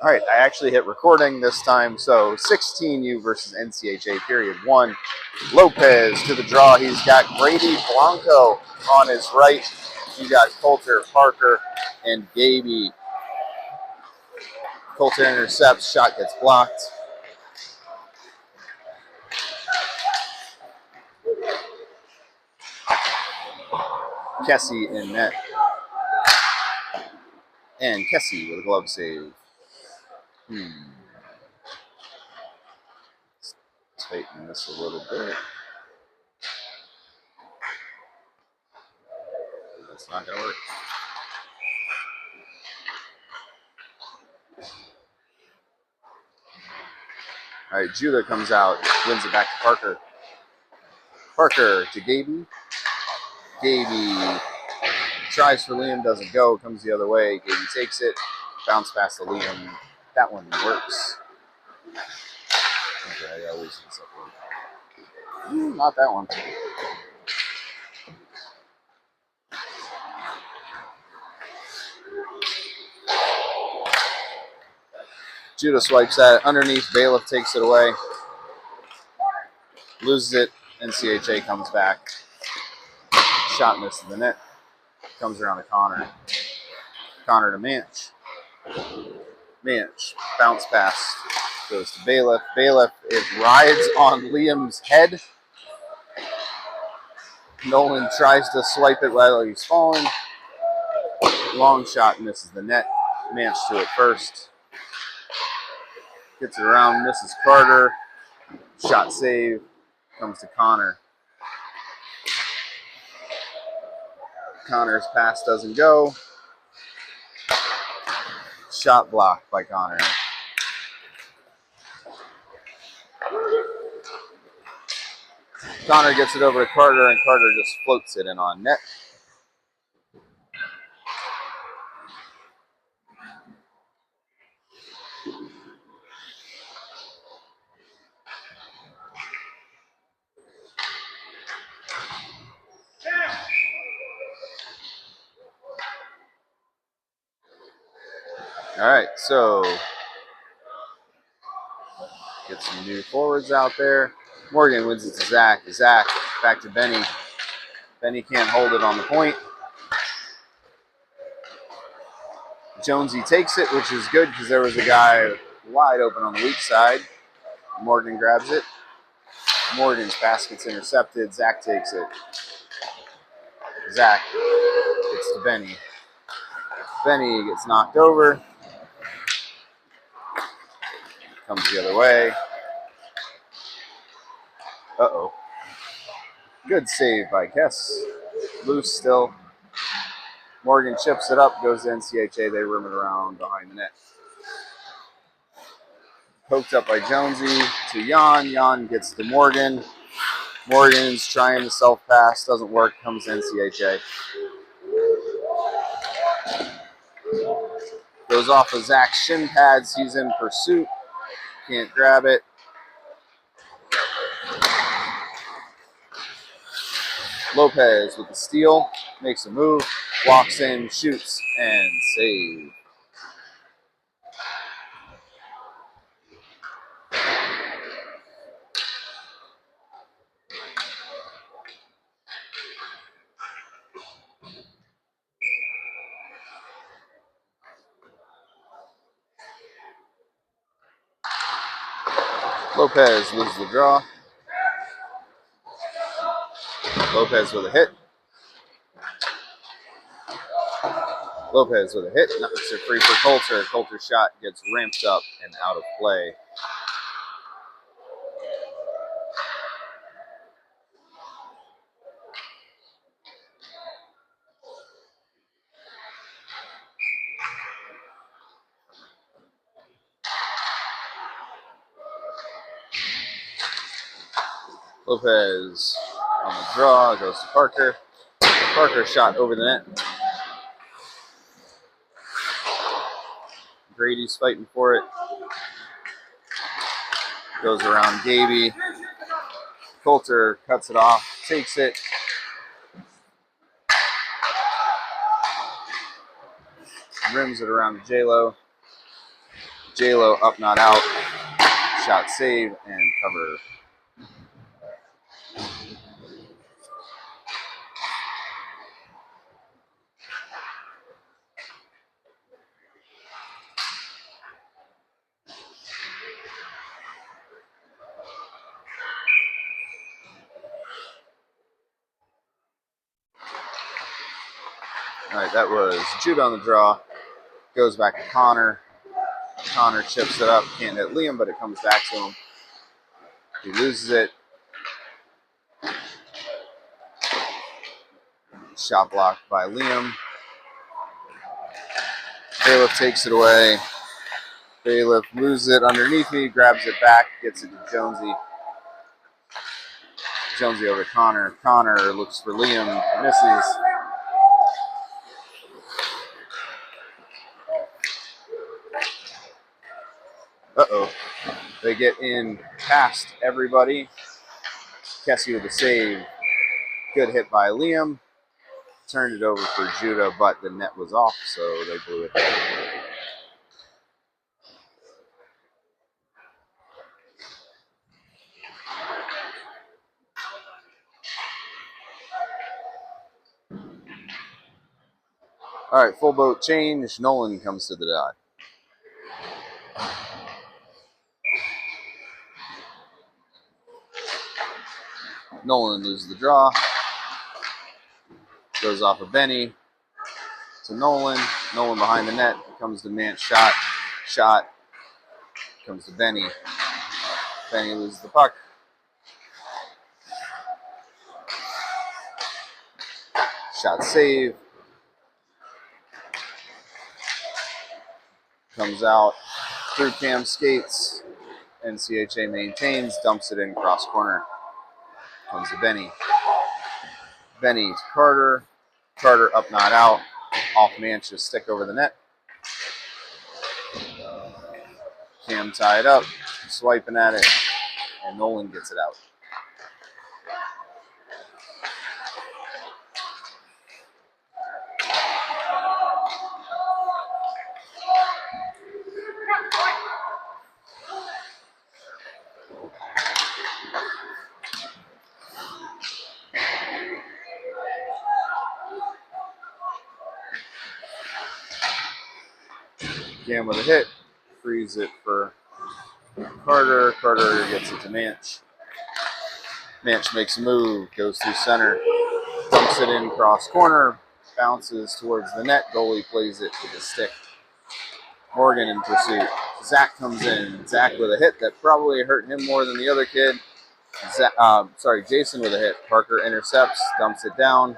All right, I actually hit recording this time. So 16U versus NCHA period 1. Lopez to the draw. He's got Grady Blanco on his right. You got Coulter, Parker, and Gaby. Coulter intercepts. Shot gets blocked. Kessie in net. And Kessie with a glove save. Tighten this a little bit. That's not going to work. All right, Judah comes out, wins it back to Parker. Parker to Gaby. Gaby tries for Liam, doesn't go, comes the other way. Gaby takes it, bounce past to Liam. That one works. Okay, I always use that one. Not that one. Judah swipes that underneath. Bailiff takes it away. Loses it. NCHA comes back. Shot misses the net. Comes around to Connor. Connor to Manch. Manch. Bounce pass. Goes to Bailiff. Bailiff, it rides on Liam's head. Nolan tries to swipe it while he's falling. Long shot misses the net. Manch to it first. Gets it around, misses Carter. Shot save. Comes to Connor. Connor's pass doesn't go. Shot blocked by Connor. Connor gets it over to Carter, and Carter just floats it in on net. All right, so get some new forwards out there. Morgan wins it to Zach. Zach back to Benny. Benny can't hold it on the point. Jonesy takes it, which is good because there was a guy wide open on the weak side. Morgan grabs it. Morgan's pass gets intercepted. Zach takes it. Zach gets to Benny. Benny gets knocked over. Comes the other way. Uh-oh. Good save by Kess. Loose still. Morgan chips it up, goes to NCHA. They rim it around behind the net. Poked up by Jonesy to Jan. Jan gets to Morgan. Morgan's trying to self-pass. Doesn't work. Comes to NCHA. Goes off of Zach's shin pads. He's in pursuit. Can't grab it. Lopez with the steal. Makes a move. Walks in, shoots, and save. Lopez loses the draw. Lopez with a hit. Lopez with a hit. Knocks it free for Coulter. Coulter's shot gets ramped up and out of play. Lopez on the draw, goes to Parker. Parker shot over the net. Grady's fighting for it. Goes around Gaby. Coulter cuts it off, takes it. Rims it around to J-Lo. J-Lo up, not out. Shot save and cover. All right, that was Judah on the draw. Goes back to Connor. Connor chips it up. Can't hit Liam, but it comes back to him. He loses it. Shot blocked by Liam. Bailiff takes it away. Bailiff loses it underneath me, grabs it back, gets it to Jonesy. Jonesy over to Connor. Connor looks for Liam, misses. Uh-oh. They get in past everybody. Kessie with a save. Good hit by Liam. Turned it over for Judah, but the net was off, so they blew it. All right, full boat change. Nolan comes to the dot. Nolan loses the draw. Goes off of Benny to Nolan. Nolan behind the net. Comes to Mance. Shot. Comes to Benny. Benny loses the puck. Shot save. Comes out through Cam skates. NCHA maintains. Dumps it in cross corner. Comes to Benny. Benny to Carter. Carter up, not out. Off Manche's stick over the net. Cam tied up. Swiping at it. And Nolan gets it out. Cam with a hit. Frees it for Carter. Carter gets it to Manch. Manch makes a move. Goes through center. Dumps it in cross corner. Bounces towards the net. Goalie plays it with his stick. Morgan in pursuit. Zach comes in. Zach with a hit that probably hurt him more than the other kid. Jason with a hit. Parker intercepts. Dumps it down.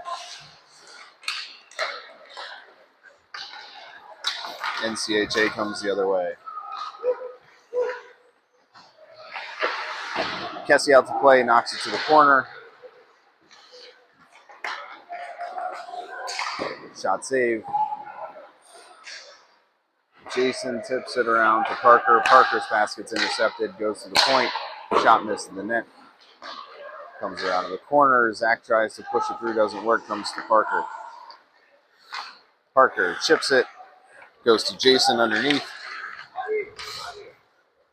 NCHA comes the other way. Kessie out to play, knocks it to the corner. Shot save. Jason tips it around to Parker. Parker's pass gets intercepted, goes to the point. Shot missed in the net. Comes around to the corner. Zach tries to push it through, doesn't work, comes to Parker. Parker chips it, goes to Jason underneath.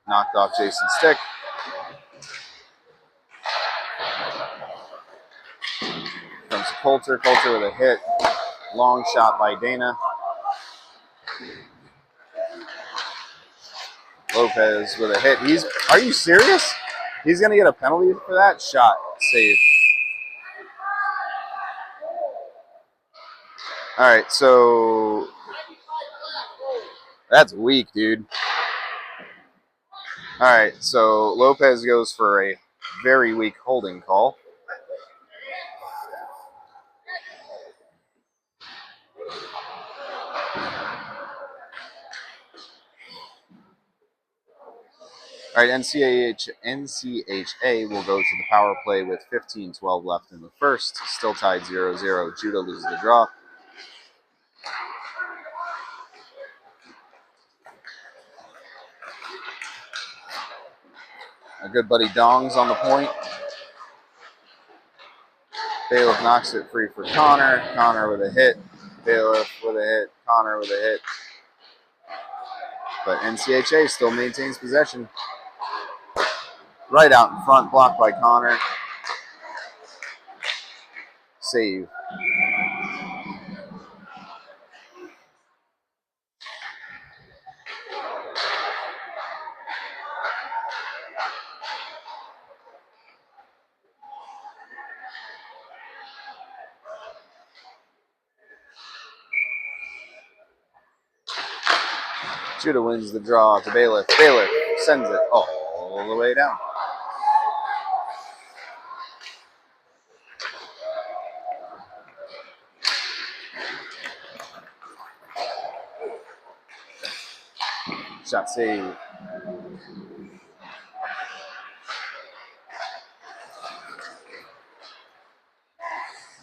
Knocked off Jason's stick. Comes to Coulter. Coulter with a hit. Long shot by Dana. Lopez with a hit. Are you serious? He's going to get a penalty for that? Shot. Save. All right, so that's weak, dude. All right, so Lopez goes for a very weak holding call. All right, NCHA will go to the power play with 15-12 left in the first. Still tied 0-0. Judah loses the draw. Our good buddy Dong's on the point. Bailiff knocks it free for Connor. Connor with a hit. Bailiff with a hit. Connor with a hit. but NCHA still maintains possession. Right out in front, blocked by Connor. Save. Judah wins the draw to Bailiff. Bailiff sends it all the way down. Shot save.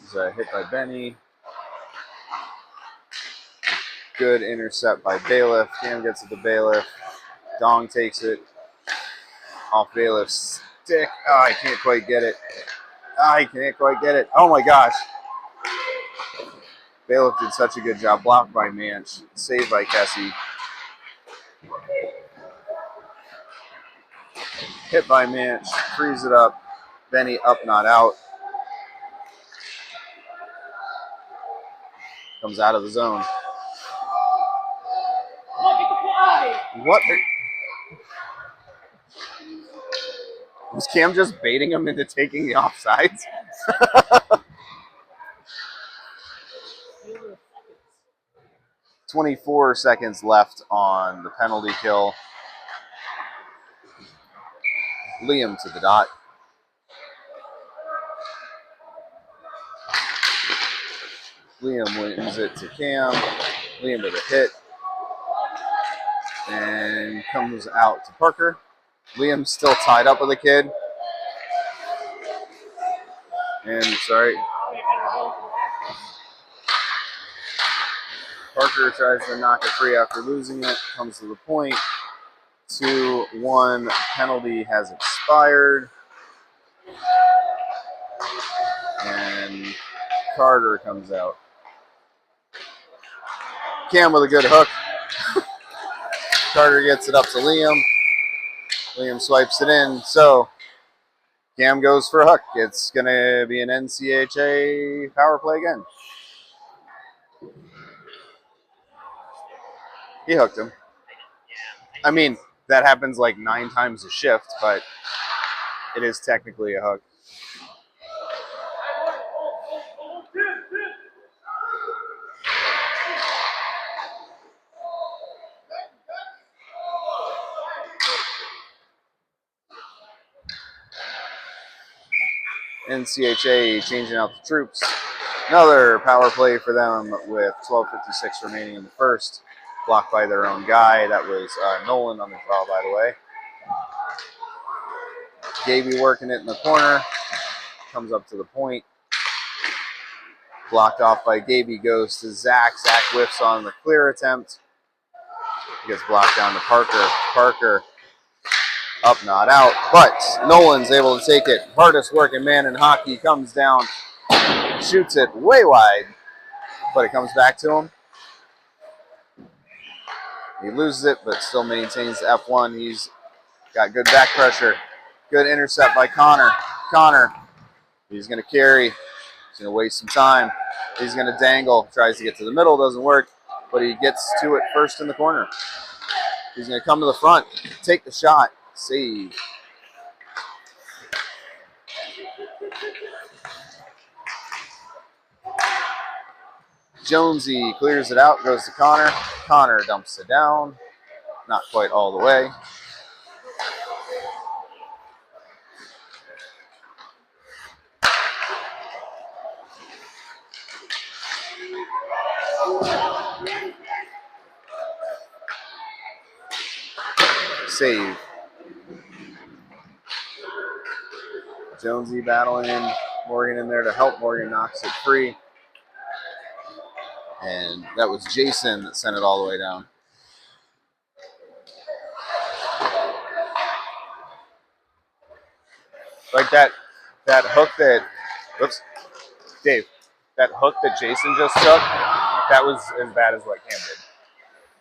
It's a hit by Benny. Good intercept by Bailiff. Cam gets it to Bailiff. Dong takes it off Bailiff's stick. Oh, I can't quite get it. Oh my gosh. Bailiff did such a good job. Blocked by Manch. Saved by Kessie. Hit by Manch. Frees it up. Benny up, not out. Comes out of the zone. What? Was Cam just baiting him into taking the offsides? 24 seconds left on the penalty kill. Liam to the dot. Liam wins it to Cam. Liam with a hit. And comes out to Parker. Liam's still tied up with the kid. And, sorry. Parker tries to knock it free after losing it. Comes to the point. 2-1 penalty has expired. And Carter comes out. Cam with a good hook. Carter gets it up to Liam. Liam swipes it in. So Cam goes for a hook. It's going to be an NCHA power play again. He hooked him. I mean, that happens like 9 times a shift, but it is technically a hook. NCHA changing out the troops. Another power play for them with 12:56 remaining in the first. Blocked by their own guy. That was Nolan on the draw, by the way. Gaby working it in the corner. Comes up to the point. Blocked off by Gaby. Goes to Zach. Zach whiffs on the clear attempt. Gets blocked down to Parker. Parker up, not out. But Nolan's able to take it. Hardest working man in hockey comes down. Shoots it way wide. But it comes back to him. He loses it, but still maintains the F1. He's got good back pressure. Good intercept by Connor. Connor, he's going to carry. He's going to waste some time. He's going to dangle. Tries to get to the middle. Doesn't work, but he gets to it first in the corner. He's going to come to the front. Take the shot. Save. Jonesy clears it out. Goes to Connor. Connor dumps it down. Not quite all the way. Save. Jonesy battling Morgan in there to help. Morgan knocks it free. And that was Jason that sent it all the way down. Like that hook that, whoops, Dave, that hook that Jason just took, that was as bad as what Cam did.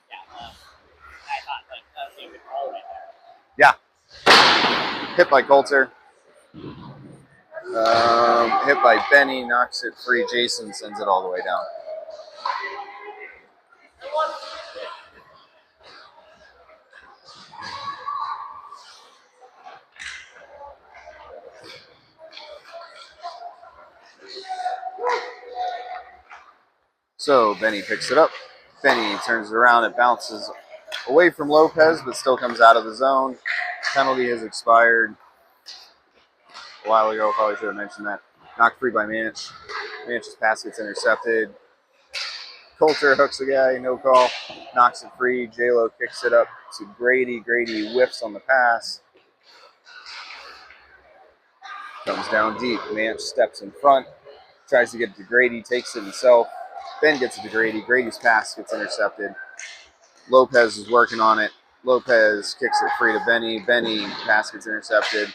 Yeah, I thought that Yeah. Hit by Coulter. Hit by Benny, knocks it free. Jason sends it all the way down. So Benny picks it up. Benny turns it around. It bounces away from Lopez, but still comes out of the zone. Penalty has expired a while ago. Probably should have mentioned that. Knocked free by Manch. Manch's pass gets intercepted. Coulter hooks the guy, no call. Knocks it free. J-Lo kicks it up to Grady. Grady whiffs on the pass. Comes down deep. Manch steps in front. Tries to get it to Grady. Takes it himself. Ben gets it to Grady. Grady's pass gets intercepted. Lopez is working on it. Lopez kicks it free to Benny. Benny pass gets intercepted.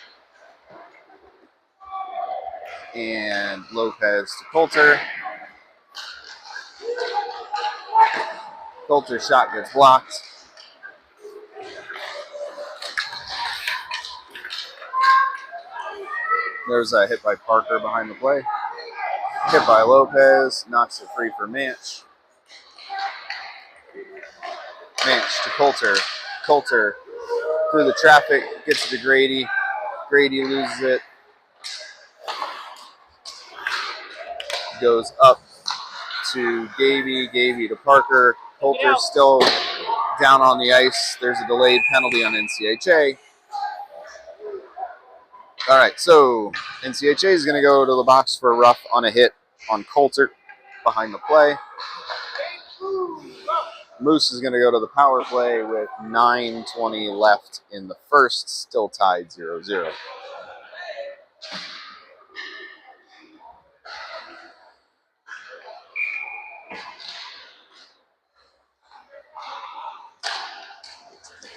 And Lopez to Coulter. Coulter's shot gets blocked. There's a hit by Parker behind the play. Hit by Lopez. Knocks it free for Manch. Manch to Coulter. Coulter through the traffic. Gets it to Grady. Grady loses it. Goes up to Gaby. Gaby to Parker. Coulter still down on the ice. There's a delayed penalty on NCHA. All right, so NCHA is going to go to the box for a rough on a hit on Coulter behind the play. Moose is going to go to the power play with 9:20 left in the first, still tied 0-0.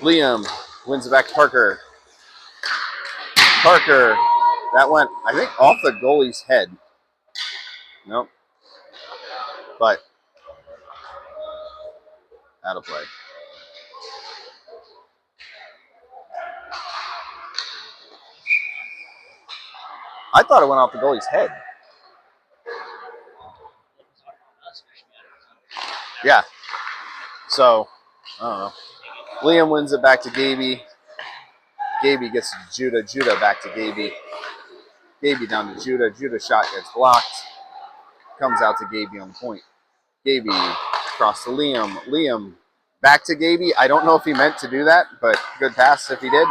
Liam wins it back to Parker. Parker, that went, I think, off the goalie's head. Nope. But out of play. I thought it went off the goalie's head. Yeah. So, I don't know. Liam wins it back to Gaby. Gaby gets to Judah. Judah back to Gaby. Gaby down to Judah. Judah's shot gets blocked. Comes out to Gaby on the point. Gaby across to Liam. Liam back to Gaby. I don't know if he meant to do that, but good pass if he did.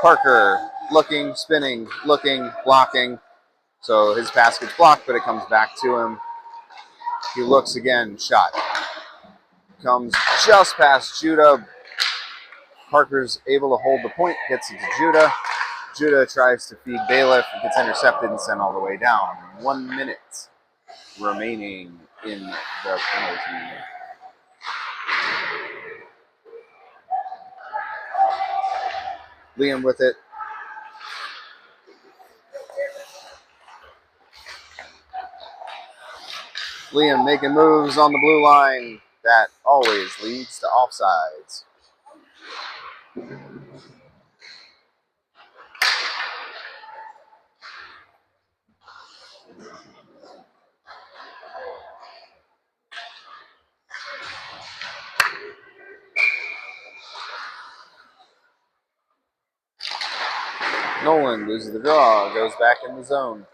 Parker looking, spinning, looking, blocking. So his pass gets blocked, but it comes back to him. He looks again, shot. Comes just past Judah. Parker's able to hold the point, gets it to Judah. Judah tries to feed Bailiff, gets intercepted and sent all the way down. 1 minute remaining in the penalty. Liam with it. Liam making moves on the blue line. That always leads to offsides. Nolan loses the draw, goes back in the zone.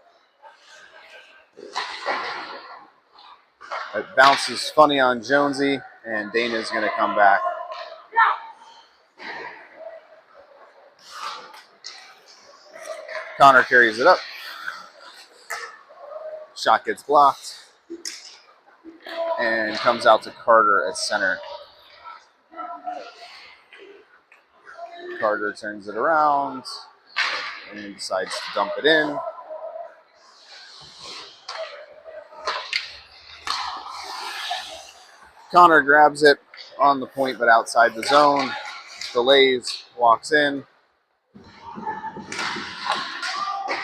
It bounces funny on Jonesy, and Dana's going to come back. Connor carries it up. Shot gets blocked. And comes out to Carter at center. Carter turns it around and decides to dump it in. Connor grabs it on the point but outside the zone. Delays, walks in.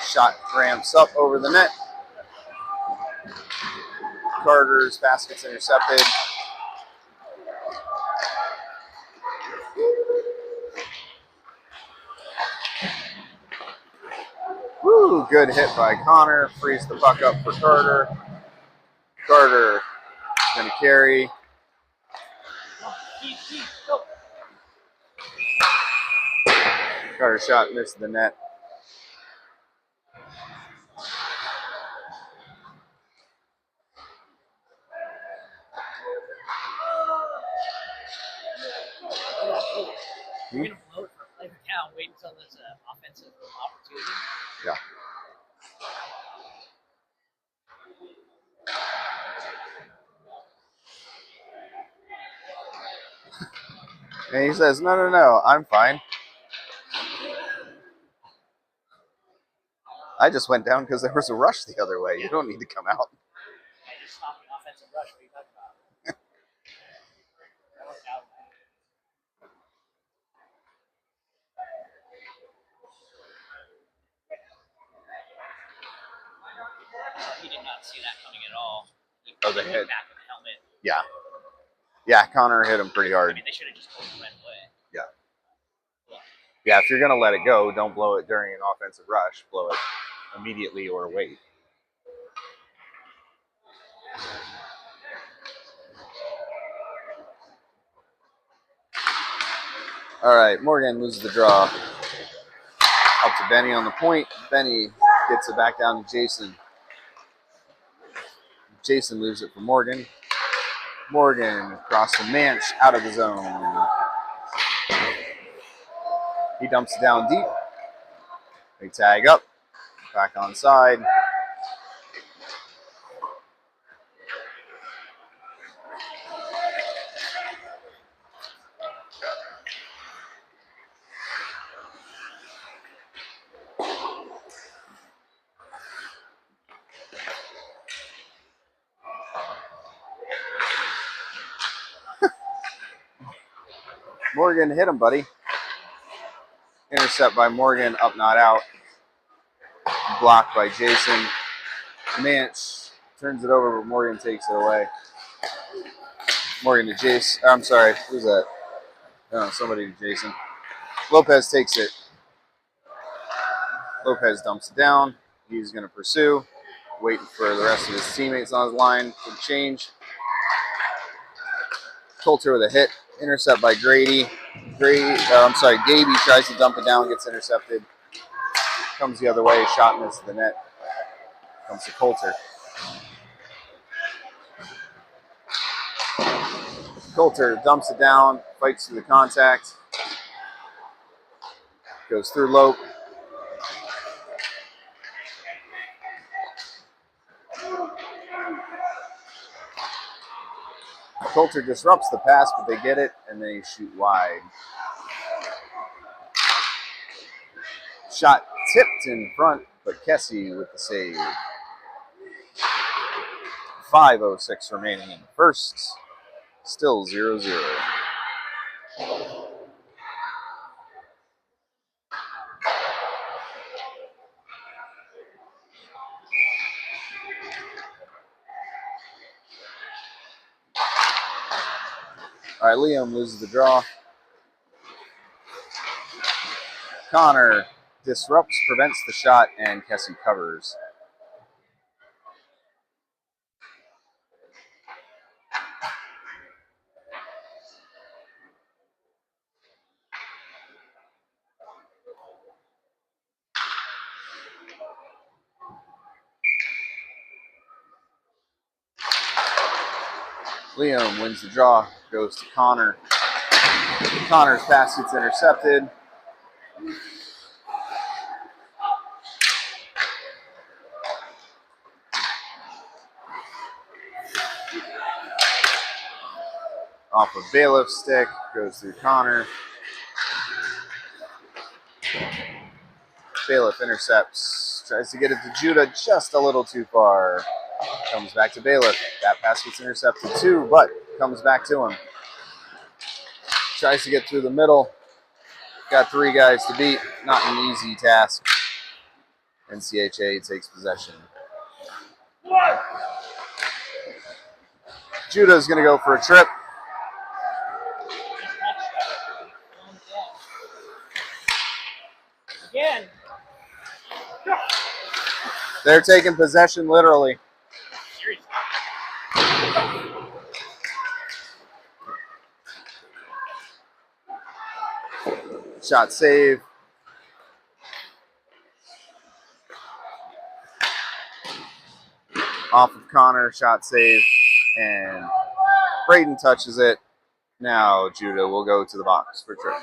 Shot ramps up over the net. Carter's pass gets intercepted. Good hit by Connor. Frees the puck up for Carter. Carter is going to carry. Carter shot missed the net. You're going to blow it for a play down, wait until there's an offensive opportunity. Yeah. And he says, no, I'm fine. I just went down because there was a rush the other way. You don't need to come out. I just stopped an offensive rush. What are you talking about? That worked out. He did not see that coming at all. He the hit. Back of the helmet. Yeah. Yeah, Connor hit him pretty hard. I mean, they should have just pulled the red away. Yeah. Yeah, if you're going to let it go, don't blow it during an offensive rush. Blow it immediately or wait. All right, Morgan loses the draw. Up to Benny on the point. Benny gets it back down to Jason. Jason moves it for Morgan. Morgan across the Manch, out of the zone. He dumps it down deep. They tag up. Back on side. Morgan hit him, buddy. Intercept by Morgan, up, not out. Blocked by Jason. Manch turns it over, but Morgan takes it away. Morgan to Jason. I'm sorry, who's that? No, somebody to Jason. Lopez takes it. Lopez dumps it down. He's going to pursue. Waiting for the rest of his teammates on his line to change. Coulter with a hit. Intercept by Grady. Gaby tries to dump it down, gets intercepted. Comes the other way, shot misses the net. Comes to Coulter. Coulter dumps it down, fights through the contact. Goes through Lope. Coulter disrupts the pass, but they get it, and they shoot wide. Shot tipped in front, but Kessie with the save. 5:06 remaining in the first. Still 0-0. All right, Liam loses the draw. Connor disrupts, prevents the shot, and Kessie covers. Liam wins the draw, goes to Connor. Connor's pass gets intercepted. Off of Bailiff's stick, goes through Connor. Bailiff intercepts, tries to get it to Judah just a little too far. Comes back to Bailiff. That pass gets intercepted too, but comes back to him. Tries to get through the middle. Got 3 guys to beat. Not an easy task. NCHA takes possession. Judah's going to go for a trip. Again. They're taking possession literally. Seriously. Shot save. Off of Connor, shot save, and Braden touches it. Now Judah will go to the box for trip.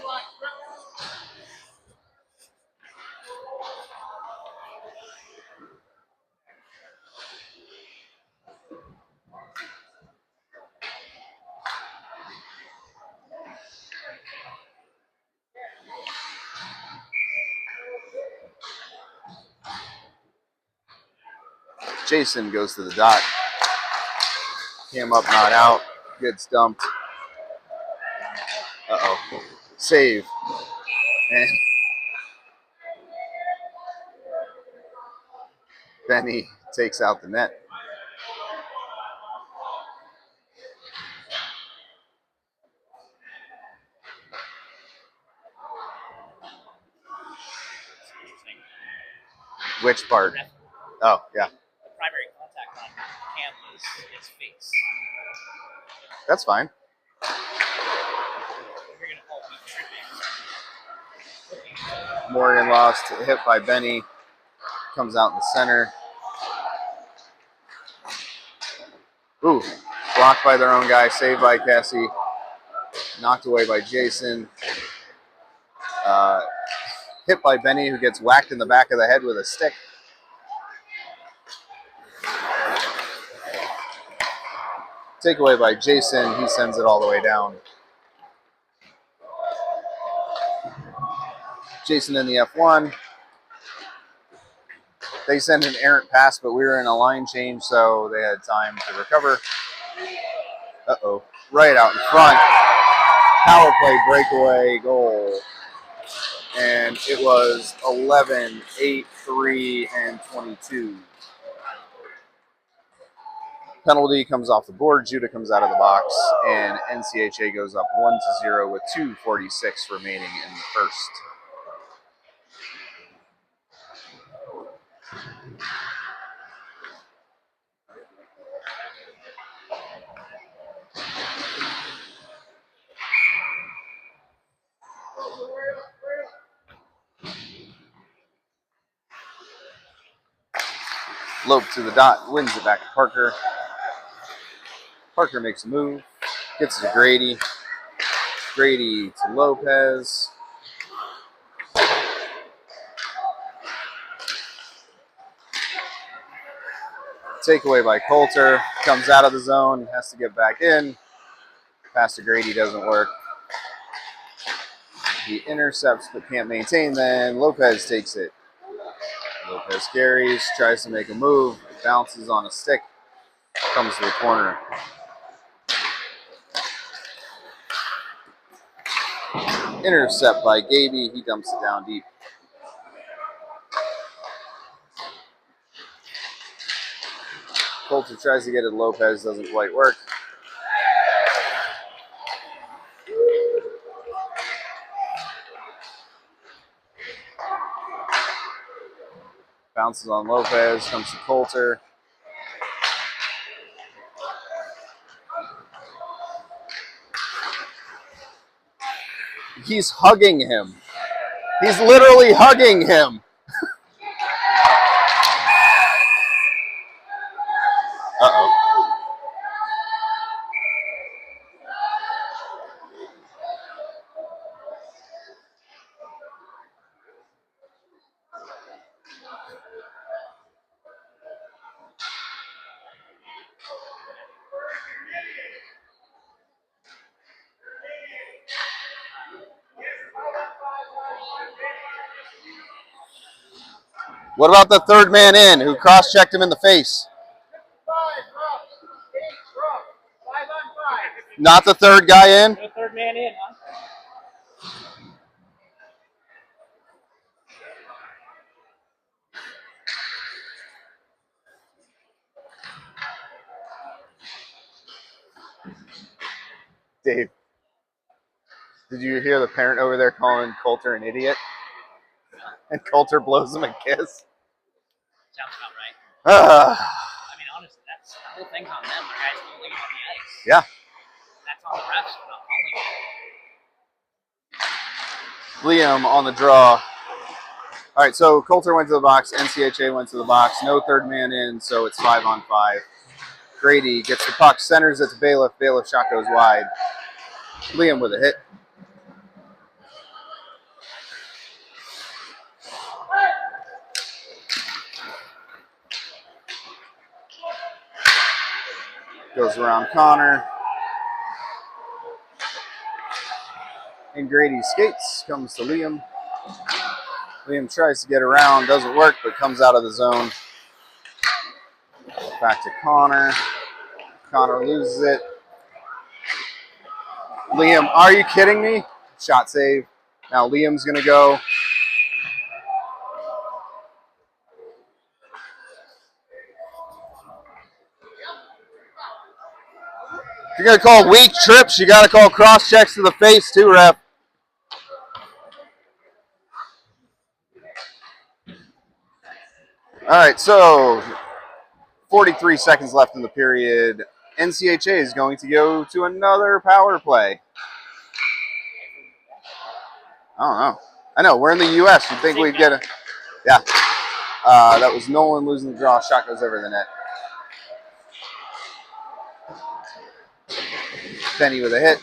Jason goes to the dot. Cam up, not out. Gets dumped. Uh-oh. Save. And Benny takes out the net. Which part? Oh, yeah. The primary contact on Cam was his face. That's fine. You're gonna call me tripping. Morgan lost, hit by Benny. Comes out in the center. Ooh, blocked by their own guy, saved by Cassie. Knocked away by Jason. Hit by Benny, who gets whacked in the back of the head with a stick. Takeaway by Jason. He sends it all the way down. Jason in the F1. They send an errant pass, but we were in a line change, so they had time to recover. Uh-oh. Right out in front. Power play breakaway goal. And it was 11, 8, 3, and 22. Penalty comes off the board. Judah comes out of the box, and NCHA goes up 1-0 with 2:46 remaining in the first. Lope to the dot, wins it back to Parker. Parker makes a move, gets it to Grady. Grady to Lopez. Takeaway by Coulter. Comes out of the zone, has to get back in. Pass to Grady doesn't work. He intercepts but can't maintain. Then Lopez takes it. Lopez carries, tries to make a move, bounces on a stick, comes to the corner. Intercept by Gaby. He dumps it down deep. Coulter tries to get it to Lopez, doesn't quite work. Bounces on Lopez, comes to Coulter. He's hugging him. He's literally hugging him. Uh-oh. What about the third man in who cross-checked him in the face? Not the third guy in? No third man in, huh? Dave, did you hear the parent over there calling Coulter an idiot? And Coulter blows him a kiss? Sounds about right. I mean, honestly, that's the whole thing's on them. The guys holding it on the ice. Yeah. That's on the refs for not calling it. Liam on the draw. All right, so Coulter went to the box. NCHA went to the box. No third man in, so it's 5-on-5. Grady gets the puck, centers it to Bailiff. Bailiff shot goes wide. Liam with a hit. Goes around Connor. And Grady skates, comes to Liam. Liam tries to get around, doesn't work, but comes out of the zone. Back to Connor. Connor loses it. Liam, are you kidding me? Shot save. Now Liam's going to go. If you're going to call weak trips, you got to call cross checks to the face too, ref. All right, so 43 seconds left in the period. NCHA is going to go to another power play. I don't know. I know, we're in the U.S. You'd think we'd get a... Yeah. That was Nolan losing the draw. Shot goes over the net. Benny with a hit.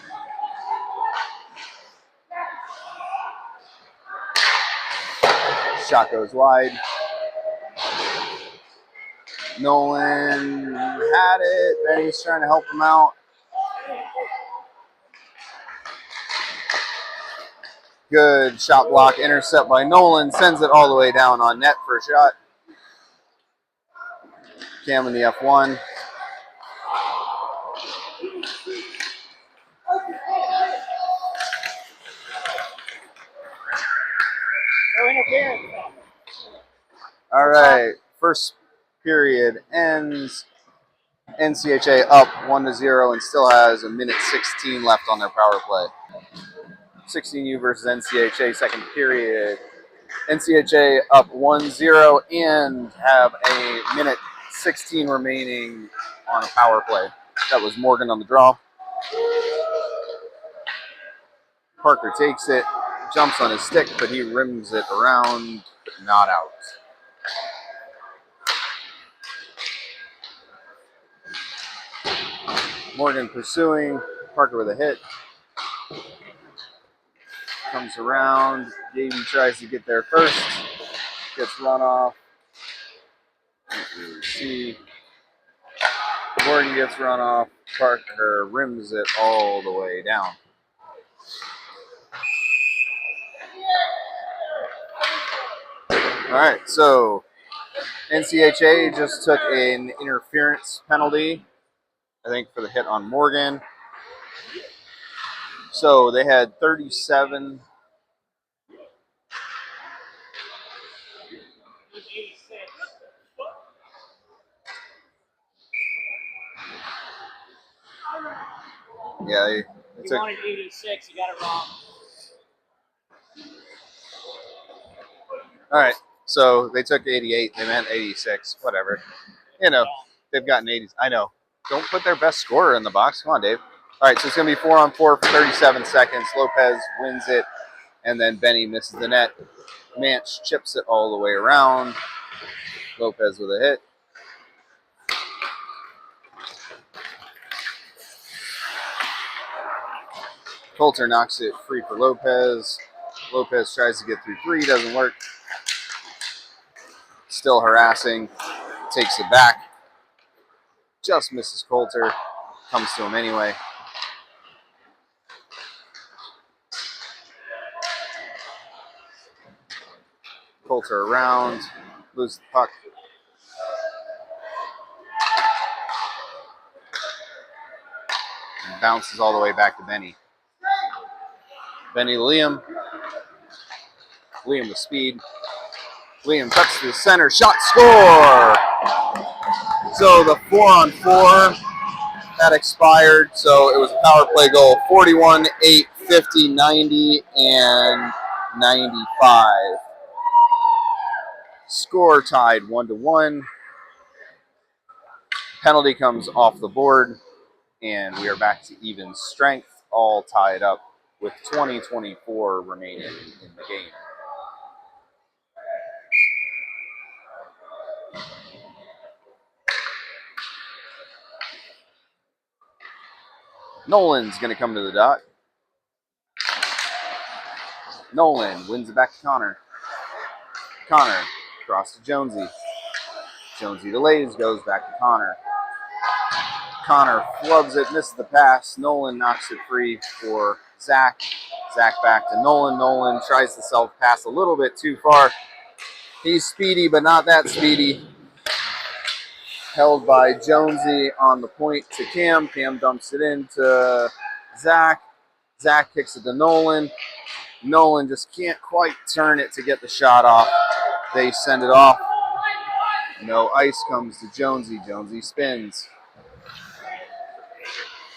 Shot goes wide. Nolan had it. Benny's trying to help him out. Good shot block. Intercept by Nolan. Sends it all the way down on net for a shot. Cam in the F1. No interference. All right. First period ends. NCHA up 1-0 and still has a minute 16 left on their power play. 16U versus NCHA, second period. NCHA up 1-0 and have a minute 16 remaining on a power play. That was Morgan on the draw. Parker takes it, jumps on his stick, but he rims it around, but not out. Morgan pursuing, Parker with a hit. Comes around, Davey tries to get there first, gets run off. See, Morgan gets run off, Parker rims it all the way down. All right, so NCHA just took an interference penalty, I think, for the hit on Morgan. So they had 37. Yeah, they You took. wanted 86. You got it wrong. All right, so they took 88. They meant 86. Whatever. You know, they've gotten 80s. I know. Don't put their best scorer in the box. Come on, Dave. All right, so it's going to be 4-on-4 for 37 seconds. Lopez wins it, and then Benny misses the net. Manch chips it all the way around. Lopez with a hit. Coulter knocks it free for Lopez. Lopez tries to get through three, doesn't work. Still harassing. Takes it back. Just misses Coulter. Comes to him anyway. Coulter around. Loses the puck. And bounces all the way back to Benny. Benny to Liam. Liam with speed. Liam cuts to the center. Shot, score! So the 4-on-4 that expired. So it was a power play goal. 41, 8, 50, 90, and 95. Score tied 1-1. Penalty comes off the board, and we are back to even strength, all tied up with 20-24 remaining in the game. Nolan's going to come to the dot. Nolan wins it back to Connor. Connor across to Jonesy. Jonesy delays, goes back to Connor. Connor flubs it, misses the pass. Nolan knocks it free for Zach. Zach back to Nolan. Nolan tries to self-pass a little bit too far. He's speedy, but not that speedy. Held by Jonesy on the point to Cam. Cam dumps it in to Zach. Zach kicks it to Nolan. Nolan just can't quite turn it to get the shot off. They send it off. No ice comes to Jonesy. Jonesy spins.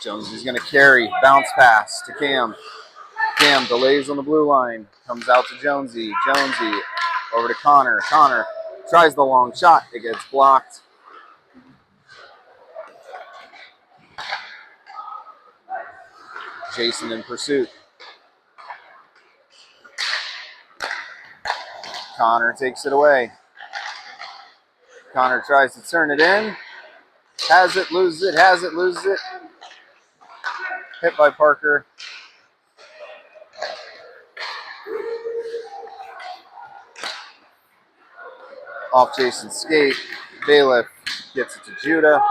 Jonesy's going to carry. Bounce pass to Cam. Cam delays on the blue line. Comes out to Jonesy. Jonesy over to Connor. Connor tries the long shot. It gets blocked. Jason in pursuit. Connor takes it away. Connor tries to turn it in. Has it, loses it, has it, loses it. Hit by Parker. Off Jason's skate. Bailiff gets it to Judah.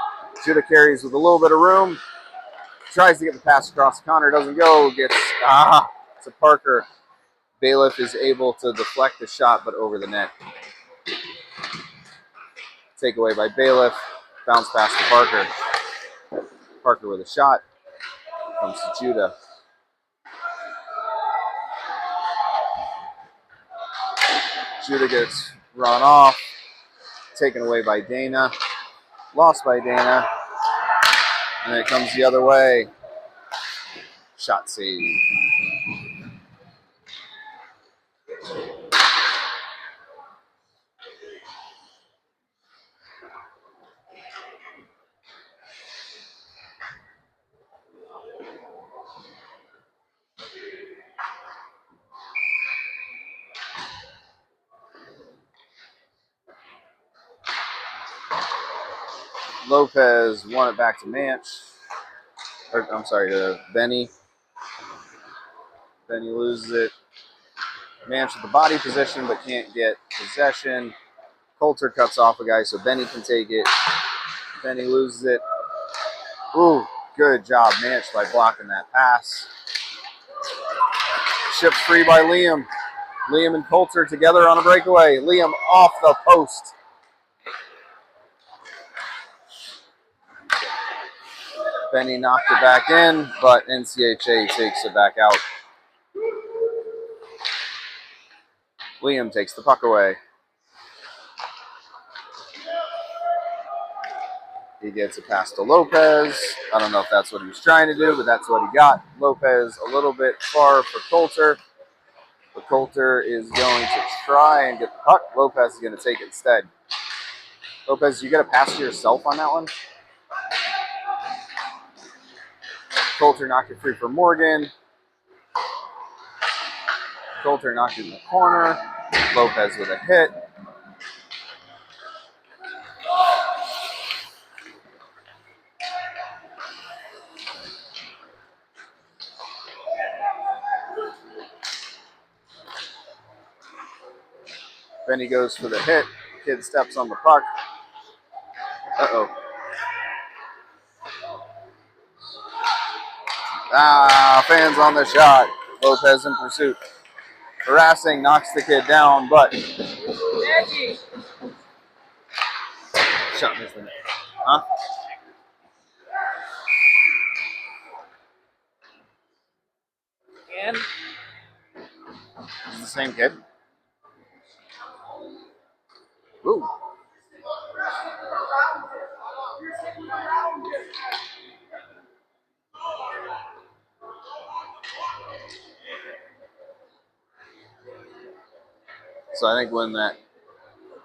Judah carries with a little bit of room. Tries to get the pass across. Connor doesn't go. Gets to Parker. Bailiff is able to deflect the shot, but over the net. Takeaway by Bailiff. Bounce pass to Parker. Parker with a shot. Comes to Judah. Judah gets run off. Taken away by Dana. Lost by Dana. And it comes the other way. Shot save. Lopez won it back to Manch. I'm sorry, to Benny. Benny loses it. Manch with the body position, but can't get possession. Coulter cuts off a guy so Benny can take it. Benny loses it. Ooh, good job, Manch, by blocking that pass. Shipped free by Liam. Liam and Coulter together on a breakaway. Liam off the post. Benny knocked it back in, but NCHA takes it back out. Liam takes the puck away. He gets a pass to Lopez. I don't know if that's what he was trying to do, but that's what he got. Lopez a little bit far for Coulter. But Coulter is going to try and get the puck. Lopez is going to take it instead. Lopez, you got to pass to yourself on that one. Coulter knocked it free for Morgan. Coulter knocked it in the corner. Lopez with a hit. Benny goes for the hit. Kid steps on the puck. Uh-oh. Fans on the shot. Lopez in pursuit. Harassing, knocks the kid down, but shot missed the net. Huh? And Is it the same kid? Ooh. So I think when that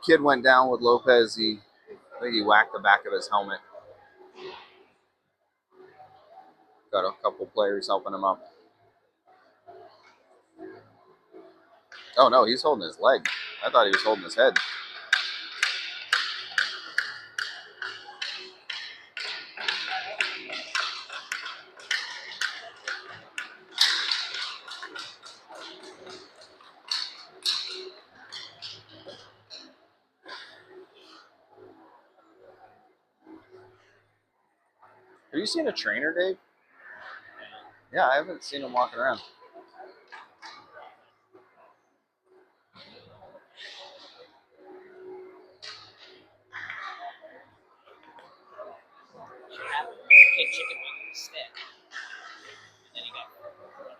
kid went down with Lopez, I think he whacked the back of his helmet. Got a couple players helping him up. Oh no, he's holding his leg. I thought he was holding his head. Have you seen a trainer, Dave? Yeah, I haven't seen him walking around. Should have a chicken wing on the stick. And then he got thrown out.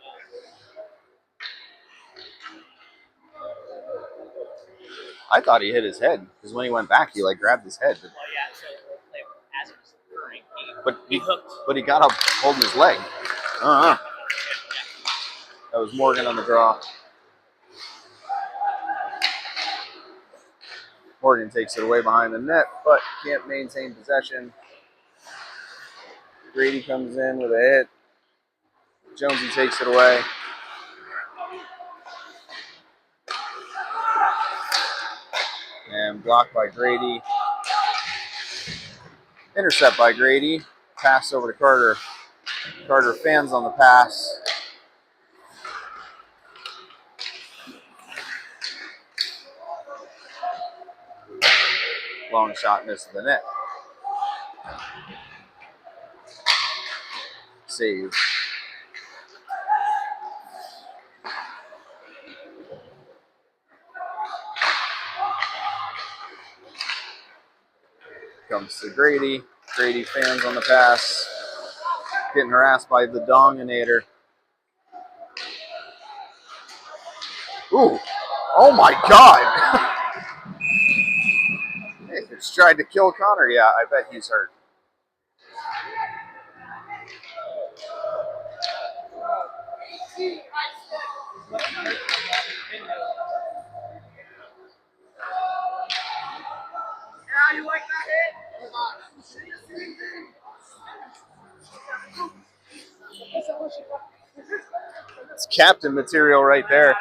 I thought he hit his head because when he went back, he like grabbed his head. Well, yeah, so like, as it was occurring, But he hooked. But he got up holding his leg. Yeah. That was Morgan on the draw. Morgan takes it away behind the net, but can't maintain possession. Grady comes in with a hit. Jonesy takes it away. And blocked by Grady. Intercept by Grady. Pass over to Carter. Carter fans on the pass. Long shot misses the net. Save. Comes to Grady. Grady fans on the pass. Getting harassed by the Donginator. Ooh. Oh my God. It's tried to kill Connor. Yeah, I bet he's hurt. Yeah, you like that hit? It's captain material right there.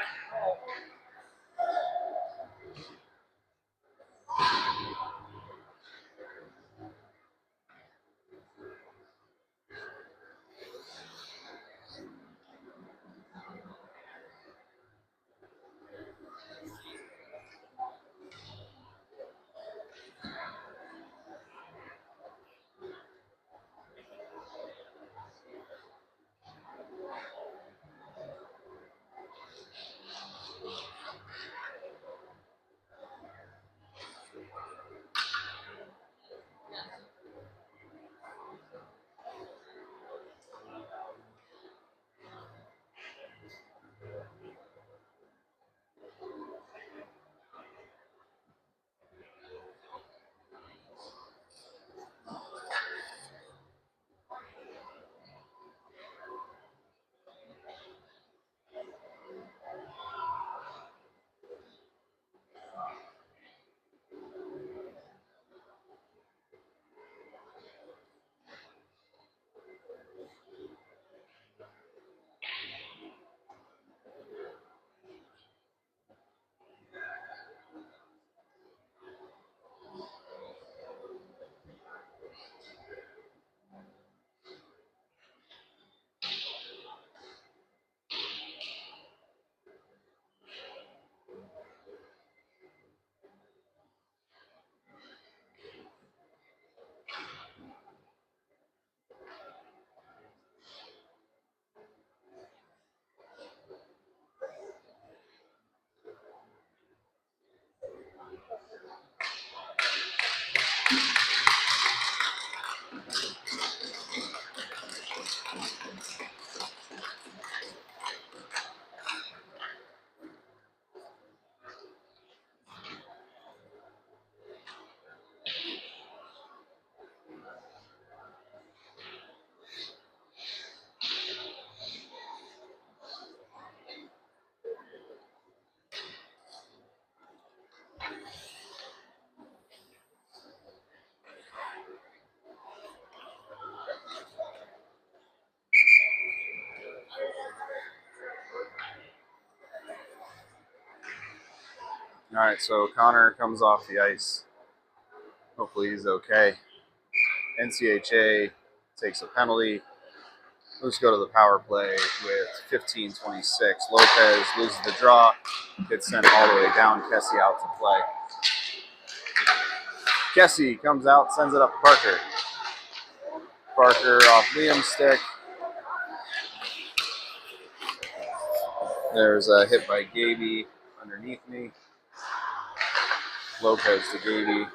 All right, so Connor comes off the ice. Hopefully he's okay. NCHA takes a penalty. Let's go to the power play with 15:26. Lopez loses the draw, gets sent all the way down. Kessie out to play. Kessie comes out, sends it up to Parker. Parker off Liam's stick. There's a hit by Gaby underneath me. Lopez to Gaby.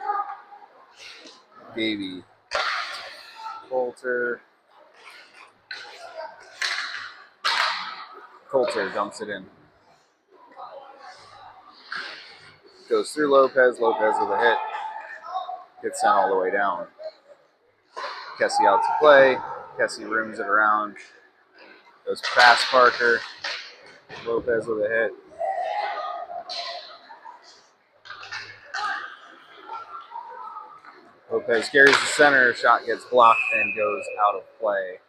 Gaby. Coulter. Coulter dumps it in. Goes through Lopez. Lopez with a hit. Gets sent all the way down. Kessie out to play. Kessie rims it around. Goes past Parker. Lopez with a hit. Lopez carries the center. Shot gets blocked and goes out of play.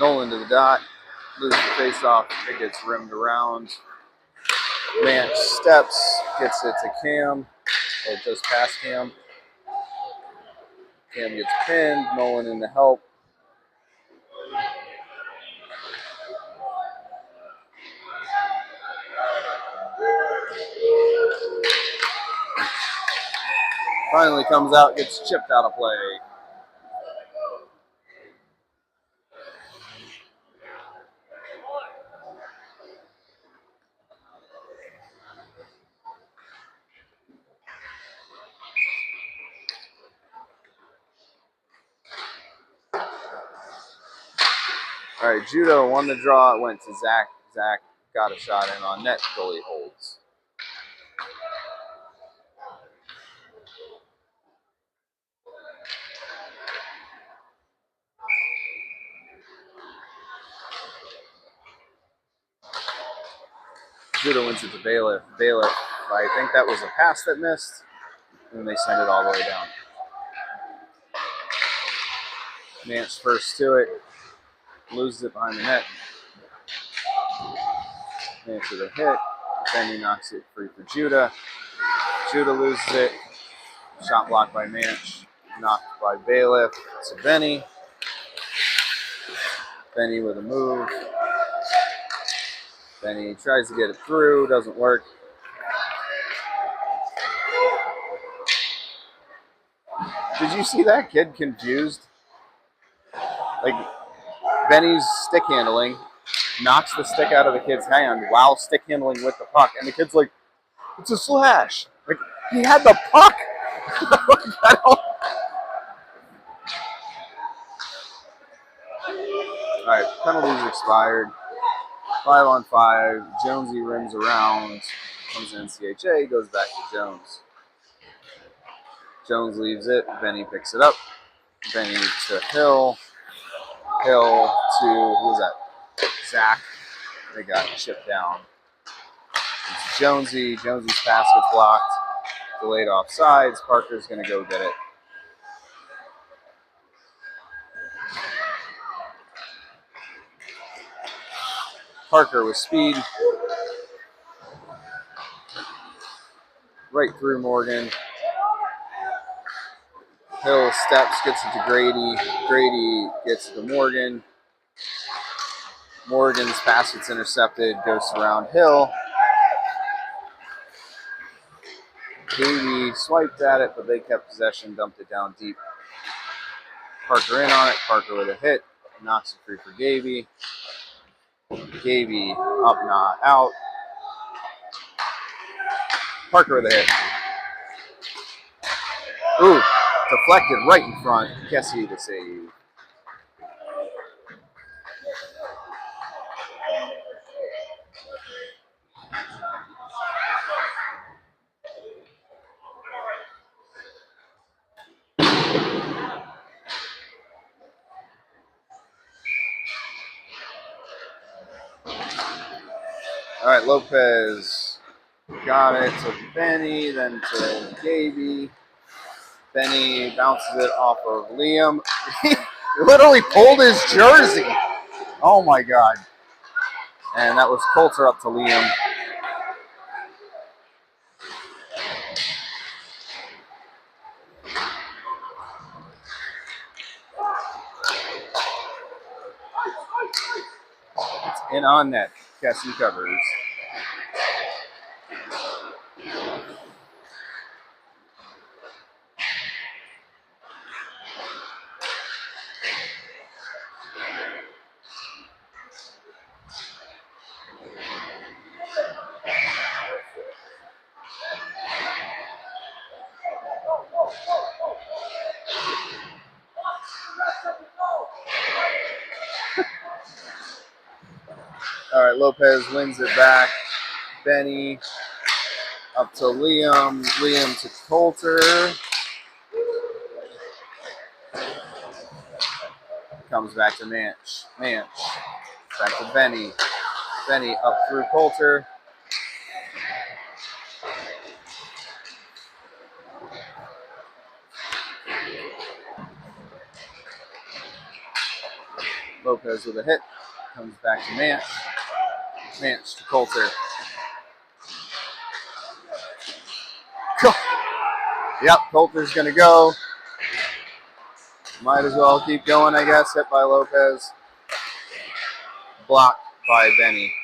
Nolan to the dot. Loses the face-off. It gets rimmed around. Manch steps. Gets it to Cam. Or just past Cam. Cam gets pinned. Nolan in to help. Finally comes out. Gets chipped out of play. All right, Judo won the draw. It went to Zach. Zach got a shot in on net. Goalie holds. Judo wins it to Bailiff. Bailiff, I think that was a pass that missed. And they send it all the way down. Nance first to it. Loses it behind the net. Nance with a hit. Benny knocks it free for Judah. Judah loses it. Shot blocked by Manch. Knocked by Bailiff. To Benny. Benny with a move. Benny tries to get it through. Doesn't work. Did you see that kid confused? Like, Benny's stick handling knocks the stick out of the kid's hand while stick handling with the puck. And the kid's like, it's a slash. Like, he had the puck. All right, penalties expired. 5-on-5. Jonesy rims around. Comes to NCHA. Goes back to Jones. Jones leaves it. Benny picks it up. Benny to Hill. Hill to, who was that? Zach. They got chipped down. It's Jonesy. Jonesy's pass gets blocked. Delayed offsides. Parker's going to go get it. Parker with speed. Right through Morgan. Hill steps, gets it to Grady. Grady gets it to Morgan. Morgan's pass gets intercepted, goes around Hill. Gaby swiped at it, but they kept possession, dumped it down deep. Parker in on it. Parker with a hit. Knocks it free for Gaby. Gaby up, not out. Parker with a hit. Ooh, deflected right in front. Kessie to save. right, Lopez got it to Benny, then to Gaby. Benny bounces it off of Liam. He literally pulled his jersey. Oh my God. And that was Coulter up to Liam. It's in on net. Kessie covers. All right, Lopez wins it back. Benny up to Liam. Liam to Coulter. Comes back to Manch. Manch. Back to Benny. Benny up through Coulter. Lopez with a hit. Comes back to Manch. Manch to Coulter. Yep, Coulter's going to go. Might as well keep going, I guess. Hit by Lopez. Blocked by Benny.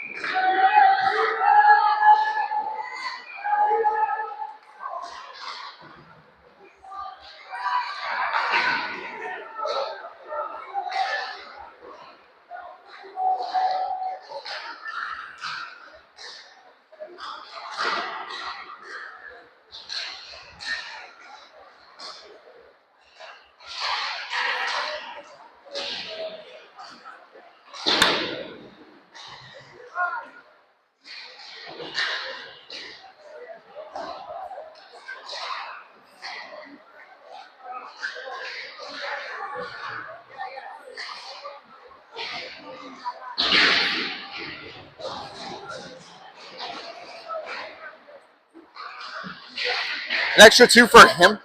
An extra 2 for him?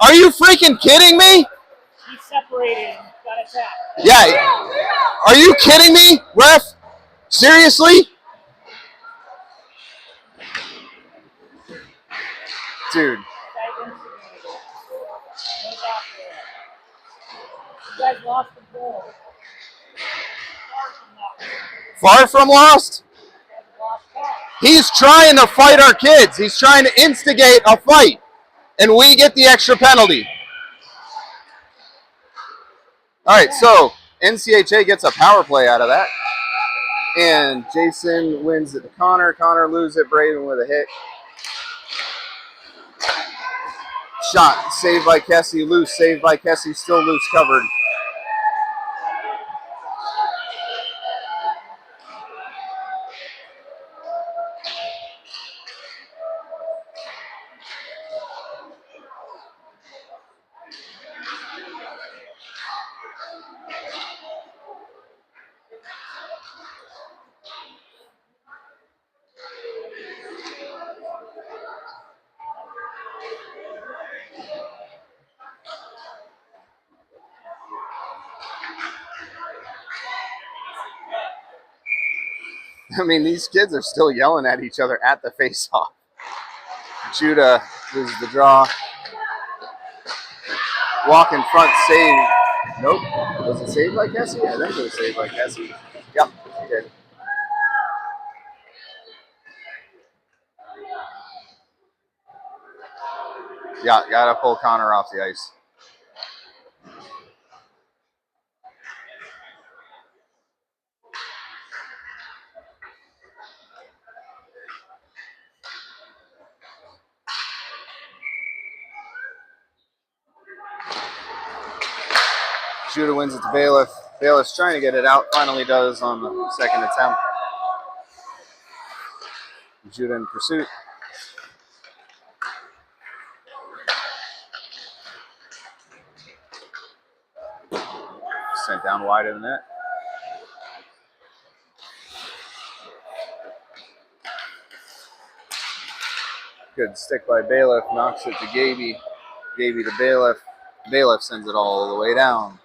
Are you freaking kidding me? He's separated. Got attacked. Yeah. Are you kidding me, ref? Seriously? Dude. You guys lost the ball. Far from lost? He's trying to fight our kids. He's trying to instigate a fight. And we get the extra penalty. All right, so NCHA gets a power play out of that. And Jason wins it to Connor. Connor loses it. Braden with a hit. Shot. Saved by Kessie. Loose. Saved by Kessie. Still loose. Covered. I mean, these kids are still yelling at each other at the face-off. Judah loses the draw. Walk in front, save. Nope. Was it saved by Kessie? I think it was saved by Kessie. Yep, he did. Yeah, gotta pull Connor off the ice. Judah wins it to Bailiff. Bailiff's trying to get it out. Finally does on the second attempt. Judah in pursuit. Sent down wide of the net. Good stick by Bailiff, knocks it to Gaby. Gaby to Bailiff. Bailiff sends it all the way down.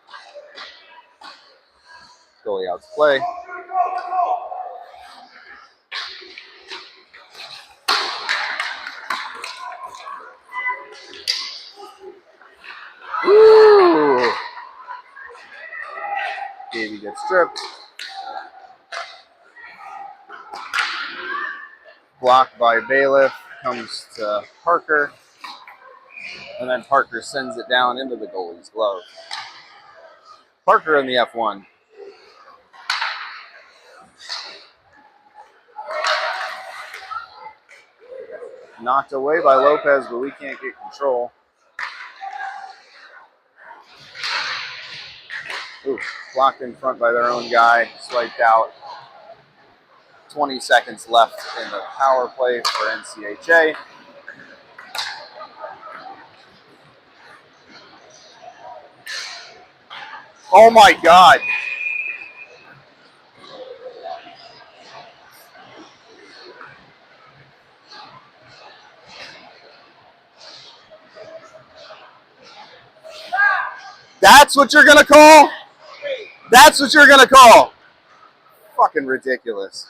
Goalie out to play. Woo! Gaby gets stripped. Blocked by Bailiff. Comes to Parker. And then Parker sends it down into the goalie's glove. Parker in the F1. Knocked away by Lopez, but we can't get control. Ooh, blocked in front by their own guy. Swiped out. 20 seconds left in the power play for NCHA. Oh my God. That's what you're going to call? That's what you're going to call? Fucking ridiculous.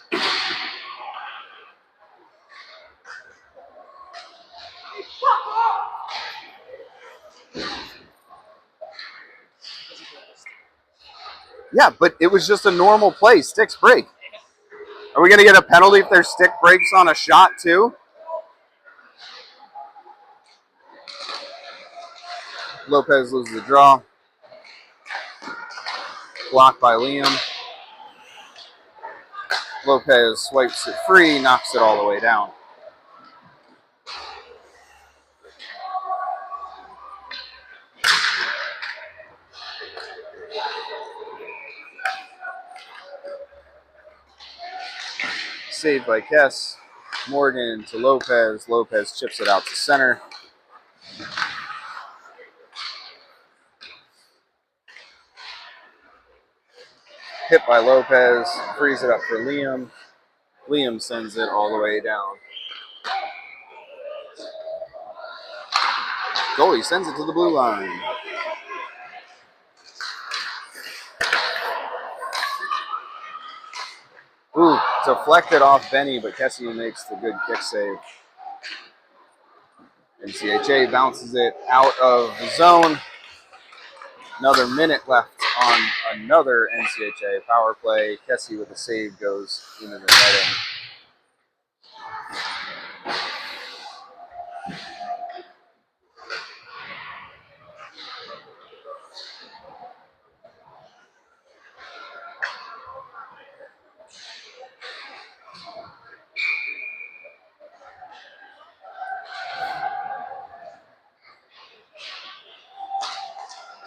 Yeah, but it was just a normal play. Sticks break. Are we going to get a penalty if their stick breaks on a shot too? Lopez loses the draw. Blocked by Liam. Lopez swipes it free, knocks it all the way down. Saved by Kess. Morgan to Lopez. Lopez chips it out to center. Hit by Lopez. Frees it up for Liam. Liam sends it all the way down. Goalie sends it to the blue line. Ooh, deflected off Benny, but Kessie makes the good kick save. NCHA bounces it out of the zone. Another minute left on another NCHA power play. Kessie with the save goes into the netting.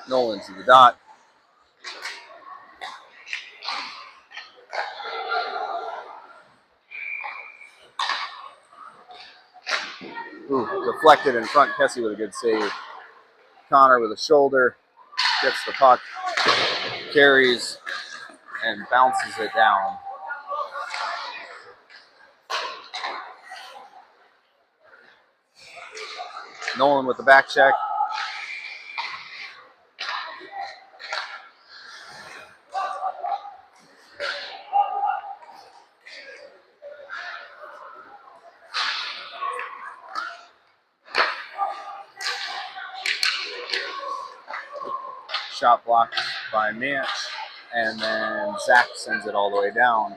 Nolan to the dot. Ooh, deflected in front. Kessie with a good save. Connor with a shoulder. Gets the puck. Carries and bounces it down. Nolan with the back check. Shot blocked by Manch, and then Zach sends it all the way down.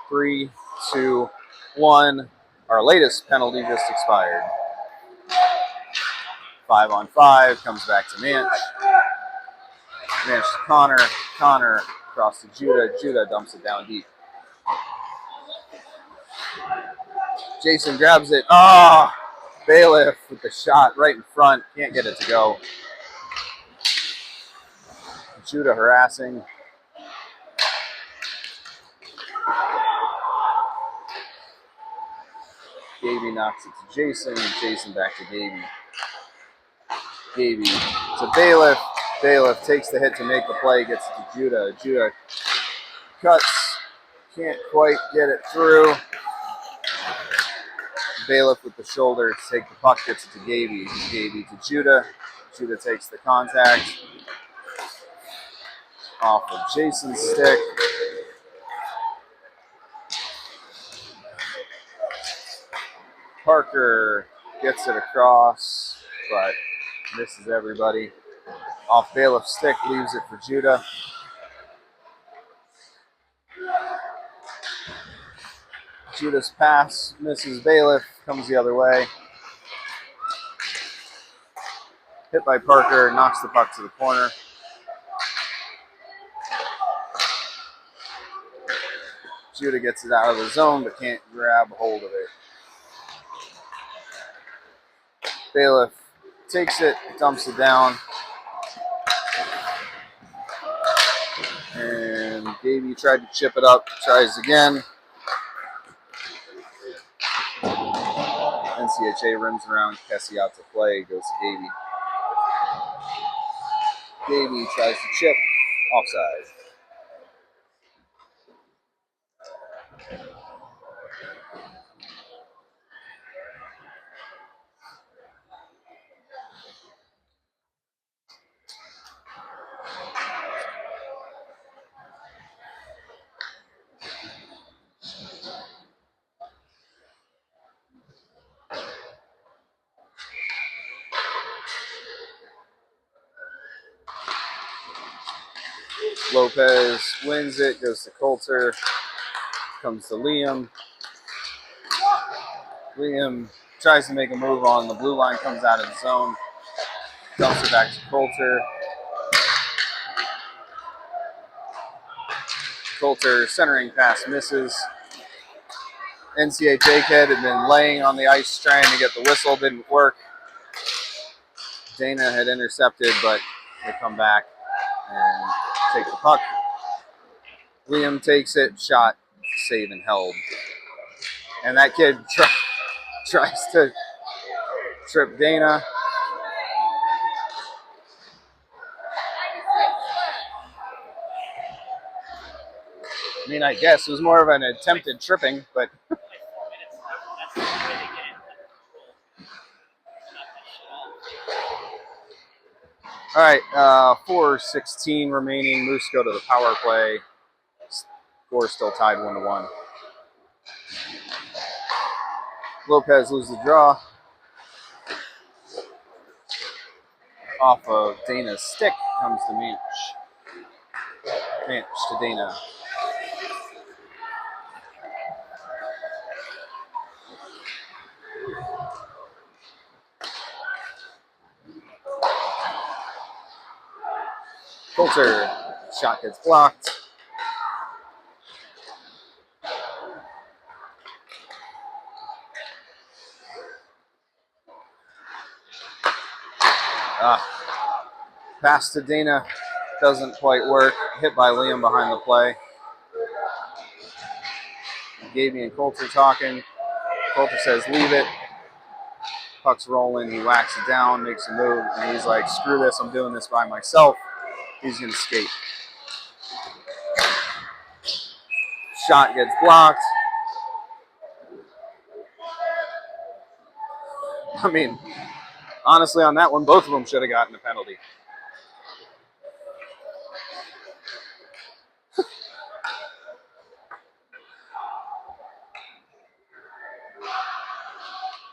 3, 2, 1. Our latest penalty just expired. 5-on-5 comes back to Manch. Manch to Connor. Connor across to Judah. Judah dumps it down deep. Jason grabs it. Ah! Bailiff with the shot right in front. Can't get it to go. Judah harassing. Gaby knocks it to Jason. Jason back to Gaby. Gaby to Bailiff. Bailiff takes the hit to make the play. Gets it to Judah. Judah cuts. Can't quite get it through. Bailiff with the shoulder to take the puck, gets it to Gaby. Gaby to Judah. Judah takes the contact off of Jason's stick. Parker gets it across, but misses everybody. Off Bailiff's stick, leaves it for Judah. Judah's pass misses Bailiff, comes the other way. Hit by Parker, knocks the puck to the corner. Judah gets it out of the zone, but can't grab hold of it. Bailiff takes it, dumps it down. And Gaby tried to chip it up, tries again. NCHA rims around, Kessie out to play, goes to Gaby. Gaby tries to chip, offside. Lopez wins it, goes to Coulter, comes to Liam. Liam tries to make a move on the blue line, comes out of the zone, dumps it back to Coulter. Coulter centering pass misses. NCHA kid had been laying on the ice trying to get the whistle, didn't work. Dana had intercepted, but they come back and take the puck. Liam takes it, shot, save, and held. And that kid tries to trip Dana. I mean, I guess it was more of an attempted tripping, but all right, 4:16 remaining. Moose go to the power play. Score still tied 1-1. Lopez loses the draw. Off of Dana's stick comes to Manch. Manch to Dana. Coulter, shot gets blocked. Pass to Dana, doesn't quite work. Hit by Liam behind the play. Gaby and Coulter talking. Coulter says, leave it. Puck's rolling, he whacks it down, makes a move, and he's like, screw this, I'm doing this by myself. He's gonna skate. Shot gets blocked. I mean, honestly, on that one, both of them should have gotten a penalty.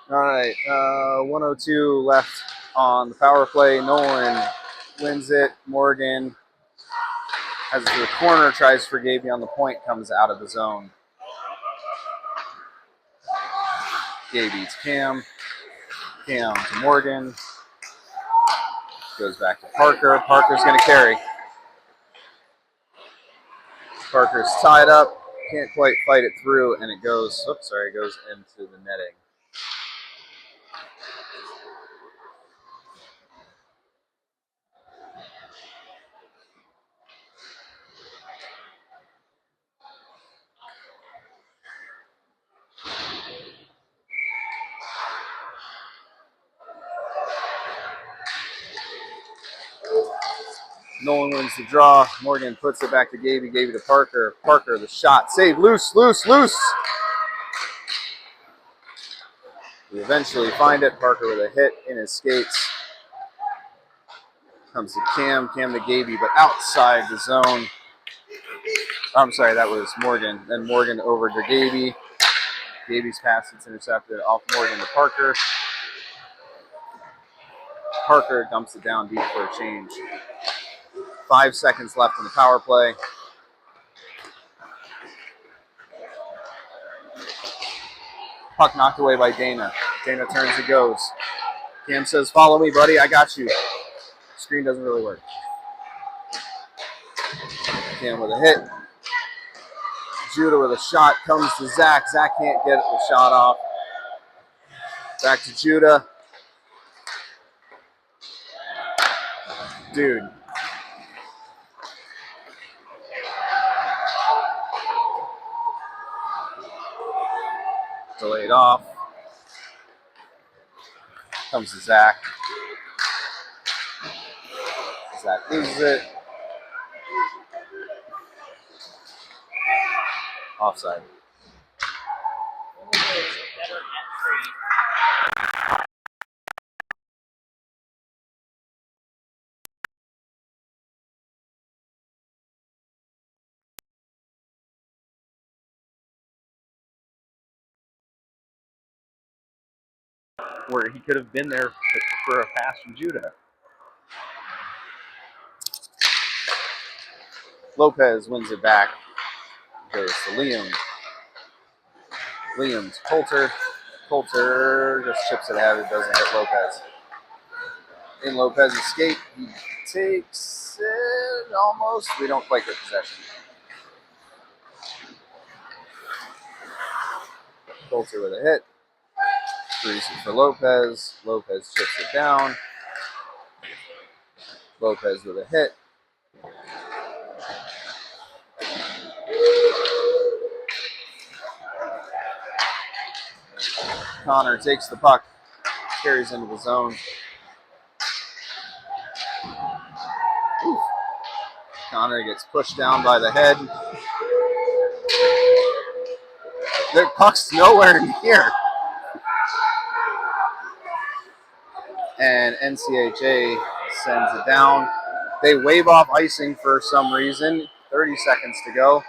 All right, 1:02 left on the power play. Nolan wins it. Morgan has it to the corner, tries for Gaby on the point, comes out of the zone. Gaby to Cam. Cam to Morgan. Goes back to Parker. Parker's going to carry. Parker's tied up. Can't quite fight it through, and it goes, it goes into the netting. Nolan wins the draw. Morgan puts it back to Gaby. Gaby to Parker. Parker, the shot. Save. Loose, loose, loose. We eventually find it. Parker with a hit in his skates. Comes to Cam to Gaby, but outside the zone. I'm sorry, that was Morgan. Then Morgan over to Gaby. Gaby's pass gets intercepted off Morgan to Parker. Parker dumps it down deep for a change. 5 seconds left in the power play. Puck knocked away by Dana. Dana turns and goes. Cam says, "Follow me, buddy. I got you." Screen doesn't really work. Cam with a hit. Judah with a shot. Comes to Zach. Zach can't get the shot off. Back to Judah. Dude. Delayed off. Comes to Zach. Zach loses it. Offside. Where he could have been there for a pass from Judah. Lopez wins it back. Goes to Liam. Liam's Coulter. Coulter just chips it out. It doesn't hit Lopez. In Lopez's skate, he takes it almost. We don't quite get possession. Coulter with a hit. Releases for Lopez. Lopez chips it down. Lopez with a hit. Connor takes the puck. Carries into the zone. Oof. Connor gets pushed down by the head. The puck's nowhere near. And NCHA sends it down. They wave off icing for some reason. 30 seconds to go.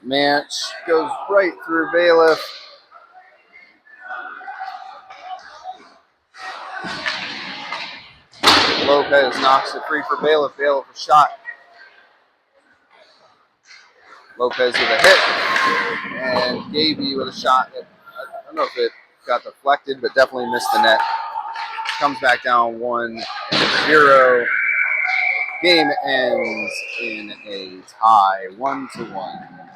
Manch goes right through Bailiff. Lopez knocks it free for Bailiff. Bailiff a shot. Lopez with a hit. And Gaby with a shot. I don't know if it got deflected, but definitely missed the net. Comes back down 1-0. Game ends in a tie, 1-1.